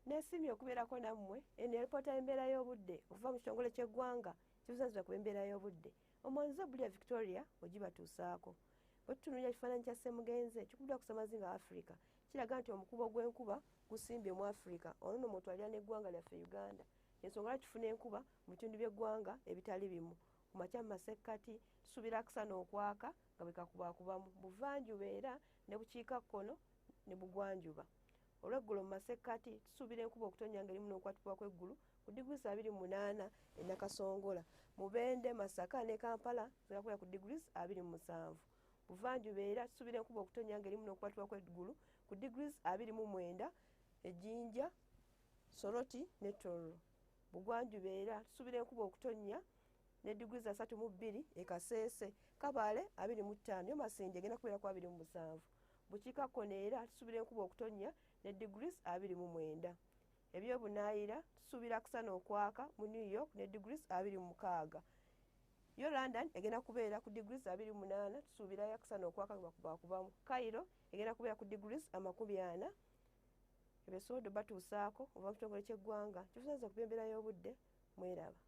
Nesimye okubeerako nammwe eno eripoota y'embeera y'obudde okuva mu kitongole ky'eggwanga kibusanzibwa ku embeera y'obudde. Omuwanzi Bulia Victoria ogibatuusaako. Bwe tutunuulira ekifaananyi kya Ssemugenze kikuddwa ku ssemazinga Africa kiraga nti omukubo gw'enkuba gusimbye mu Africa ono nno mwotwalira n'eggwanga lyaffe Uganda. Ensonga lwaki tufuna enkuba mu bitundu by'eggwanga ebitali bimu. Ku makya mu masekkati tusuubira akasana okwaka nga bwe kakubaakubamu buvanjuba era ne bukiikakkono ne bugwanjuba. Olw'eggulo mu masekkati tusuubira enkuba okutonnya ng'erimu n'okukwatibwa kw'eggulu ku digrees 28 e Nakasongola. Mubende, Masaka ne Kampala zirakubeera ku digrees 27. Buvanjuba era tusuubira enkuba okutonnya ng'erimu n'okukwatibwa kw'eggulu ku digrees 29 e Jinja, Soroti ne Tororo. Bugwanjuba era tusuubira enkuba okutonnya ne digrees 32 e Kasese, Kabale 25 yo Masinja egenda kubeera ku 27. Bukiikakkono era tusuubira enkuba okutonnya ne digrees 29. Ebyobunaayira tusuubira akasana okwaka mu New York ne digrees 26. Yo London egenda kubeera ku digrees 28 tusuubirayo akasana okwaka bakubaakubamu. Cairo egenda kubeera ku digrees 40. Ebesodo batuusaako oba mu kitongole ky'eggwanga kifusanza ku by'embeera y'obudde mweraba.